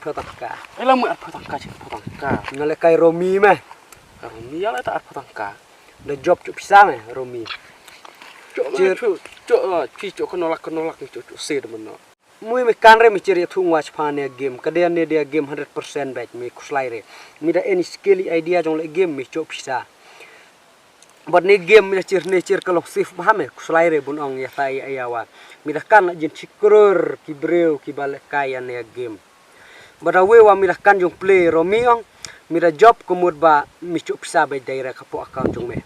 arpotangka. Ela mu arpotangka cik potangka. Nale kai Romi meh. Romi ala tak arpotangka. Da job cuk pisah meh Romi. Cuk kenolak ni cuk se demen. Mui me kanre me ciri thung watch phane game. Kadean ne dia game 100% back me kuslai re. Mi da any skill idea jong le game me cuk pisah. But ni game mi cir kalau sif paham kuslai re bunong ya tai ayawa. Mi da kan jin cikrur ki breu ki balekai ne game. Bada wewa mi da kan jong play Romi ong. Mi da job kumud ba mi cuk pisah baik daerah kapo account jong me.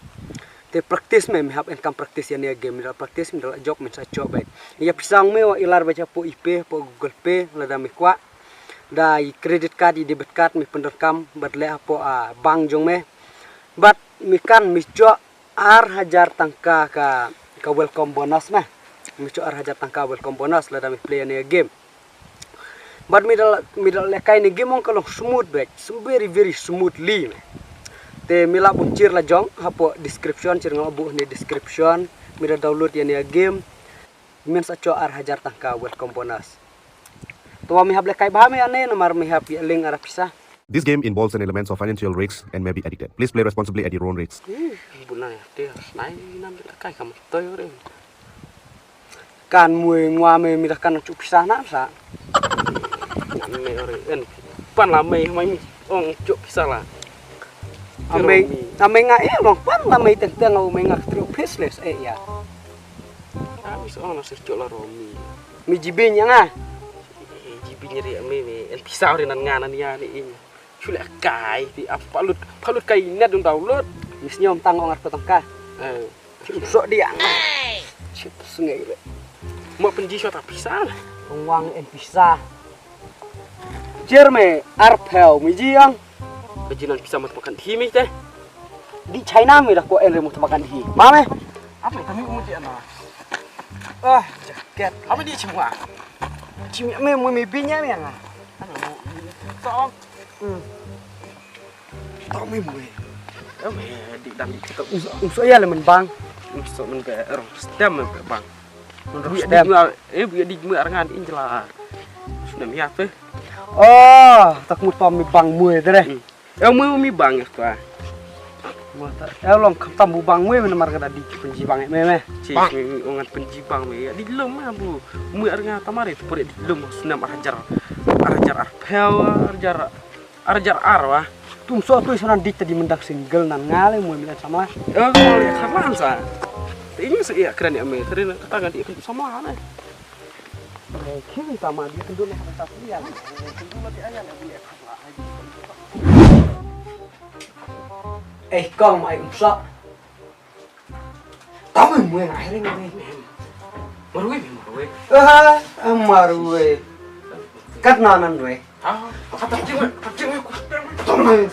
Te practice me hab en kam practice ya ne game mi da practice mi da job mi sa job baik. Ya pisang me wa ilar baca po IP po Google Pay la da mi kwa. Da i credit card i debit card mi penderkam badle po bank jong me. But mi kan mi cuk ar hajar tangka ka welcome bonus mah. Mi cuk ar hajar tangka welcome bonus la da mi play ne game. But mi dal lekai ni game ong kalau smooth baik, very smoothly. Te mila buncir la jong hapo description cir ngabu ni description mi da download ya ni game men sa cho ar hajar tangka welcome bonus. To mi hab lekai bahame ane nomar mi hab ya link arah pisah. This game involves an elements of financial risks and may be addicted. Please play responsibly at your own risks. Bunai dia nai nam lekai kam toy ore. Kan mui ngwa me mi da kan cuk pisah na sa. Me ore en pan la me mai ong cuk pisah la. Ame nga long pan la me tentang au me nga tru faceless ya. Habis ono se cuk la Romi. Mi jibinya nga. Jibi nyeri me en pisah ore nan ngana nia ni in. Chule kai ti apa palut kai net dong download. Mis nyom tangong ar potangka. Sok dia. Cip sungai le. Mo penji so ta pisah. Wang en pisah. Jerme arpel mi jiang. Kejinan pisah mat makan hi mi teh. Di China mi dah ko en remu makan hi. Mame. Apa kami umut dia na? Jaket. Apa dia semua? Cimi me mu mi binya mi nga. Song. Tao mi mu. Di dan kita Uso ya le men bang. usah men ke orang stem bang. Menurut Stem. Biar di mu arangan injela. Sudah mi apa? Oh, tak mu tom mi bang mu tu deh. Mu mi bang ya tua. Mata. Long tam bu bang mu nomor kada di penji bang me. Cik ongat penji bang me. Di lem mah bu. Mu arangan tamari tu pore di lem sunam ajar arpel arjar arwah. Tum so tu sanan di tadi mendak single nan ngale mu mi sama. Kalau lihat kapan sa? Ini sih ya keren ya me. Keren katakan dia sama aneh. Kini sama dia kendul nak tak lihat. Kendul di ayam dia. Kong mai umsa. Tahu mu yang akhirnya ni. Marwe. Marwe. Kat nanan we. Kata cewek aku. Tolong.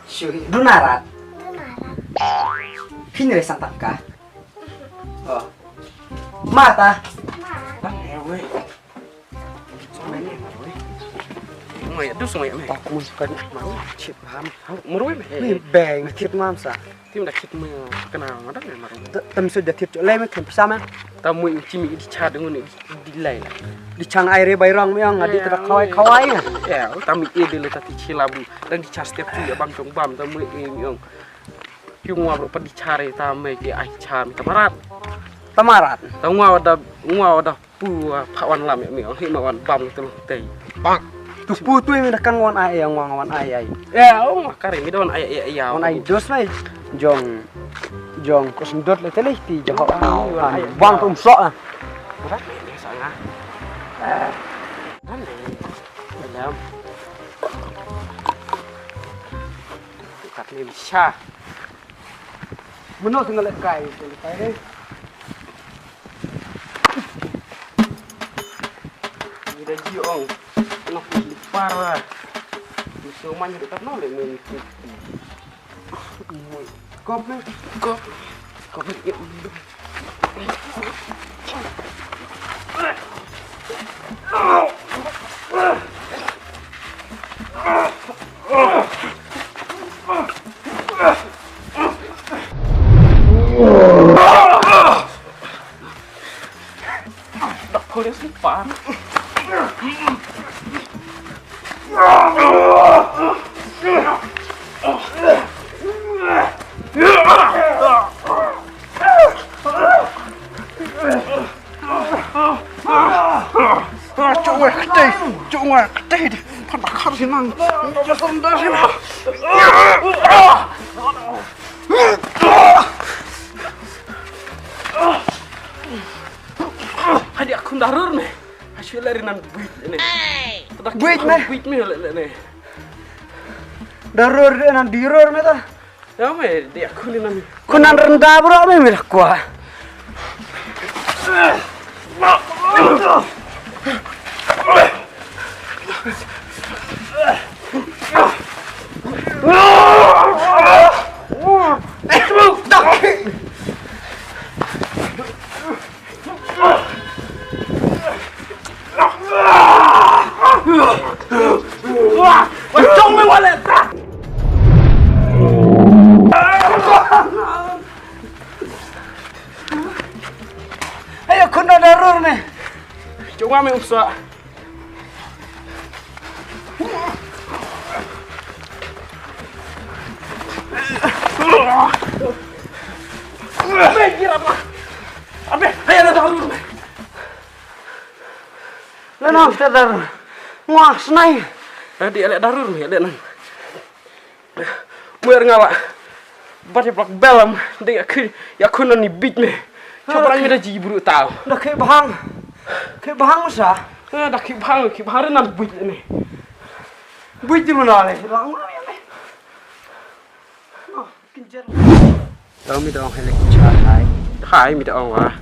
Syui dunarat. Kini resang tangka. Oh. Mata. Marwe. Sama ini marwe. Mai aduh sama ya me. Tak mu suka Marwe cip paham. Marwe me. ni bang tip mamsa. Tim dah kit me kenal ada me marwe. Tem sudah tip le me kan sama. Tamu cimi di chat dengan di lain. Di cang aire bayrang me ngadi terak kawai. Ya, tamu ide le tati cilabu dan di chat step tu ya bang cong bam tamu yang cuma berapa dicari tamu ke aicham tamarat. Tamarat. Tahu ada pawan lam ya mi himawan bam tu tei. Bang. Tu putu yang kan wan ayah yang wan ayah. Ya, makare mi don ayah. Wan ayah dos mai jong kosendot le tele ti jong bang tum sok ah. Berat ni sangat. Dalam. Kat ni bisa. Menok tinggal kai deh. Ida jiong. Nak parah. Musuh mana dekat nol ni. Kop. Tak boleh sih parah. sinang. Jangan dah sinang. Hadi aku darur nih. Hasil dari nan buit ini. Buit nih. Buit nih nih. Darur nan dirur meta. Ya me dia aku ni nan. Kunan rendah bro me milah kuah. Wacong me wallet. Ayo kunan darur me. Cuma me usah. Abe kira apa? Abe, ayo ada darur me. Lenang darur. Wah, senai. Di elek darur me elek nan. Muer ngala. Bate plak belam dia aku ya aku nan ni bit me. Coba orang ada jibru tahu. Dah kayak bahang. Kayak bahang masa. Dah kip hang nan bit ni. Buit di mana le? Lang mana ya le? Oh, kincer. Tahu mi dong helek cahai. Hai mi dong wah.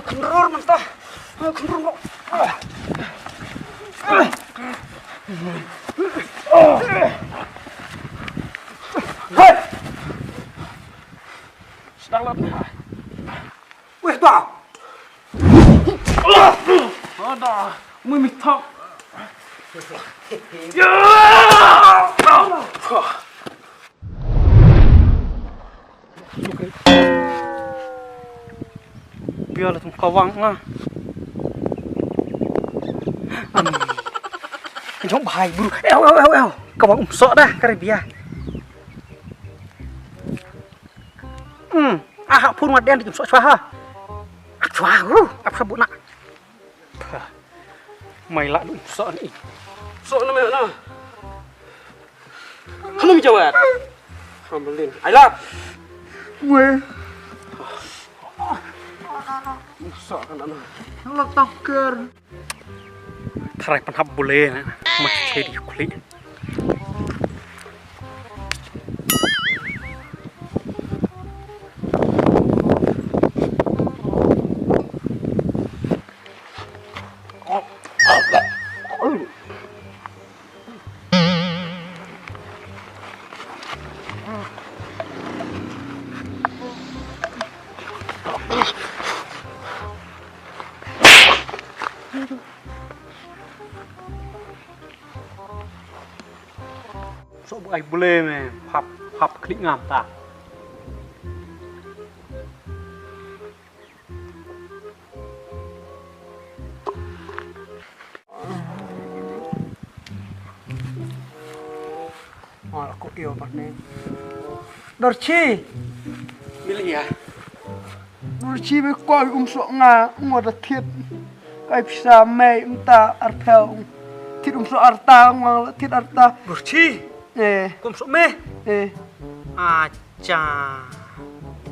Kendur mentah. Kendur. Hei. Sedang lat. Weh tau. Ada. Mu mi tok. Biar tum kawang ah. Trong bài buru. Eo. Kawang sok dah kare biar. Ah pun ngaden di sok ha. Apa sebut nak? Mày lại đúng sợ nhỉ? Sok na me na. Hanu mi jawat. Hamlin. Ai lat. Mày Sok kan ana. lo taker. Tarai penhap boleh na. Mas cedi kulit. Sok ai boleh me. Hap klik ngam ta. Aku iyo partner. Dorchi. Milik ya. Dorchi be coi sok nga ngod thiet. Kai pisa me ta arpel. Thiet sok arta ngol thiet arta. Dorchi. Sok me. Acha.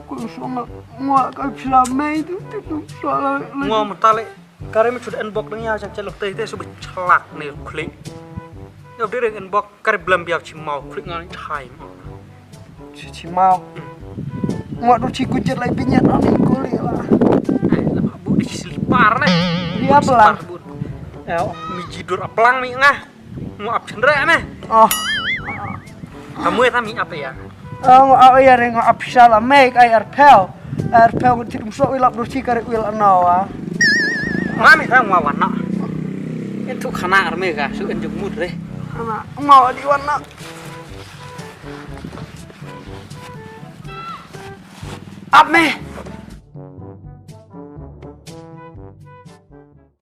Sok ngwa kai pisa me tu thiet sok la. Ngwa mentale. Kare me chud inbox dang ya chak chalok tei so be chlak ne klik. Yo dire inbox kare blam biao chi mau klik ngal thai mo. Chi mau. Ngwa Dorchi kujet lai binyat ani ko le la. Bu di selipar nih. Dia pelang. Mi jidur aplang mi ngah. Mau ap cendera meh. Oh. Kamu ya mi apa ya? Ya ring apisa la make ai arpel. Arpel ko thitum sok wilap Dorchi kare wil anawa. Mami sang wawan nak. Itu khana arme ka su enjuk mud re. Ana mau di warna. Up me.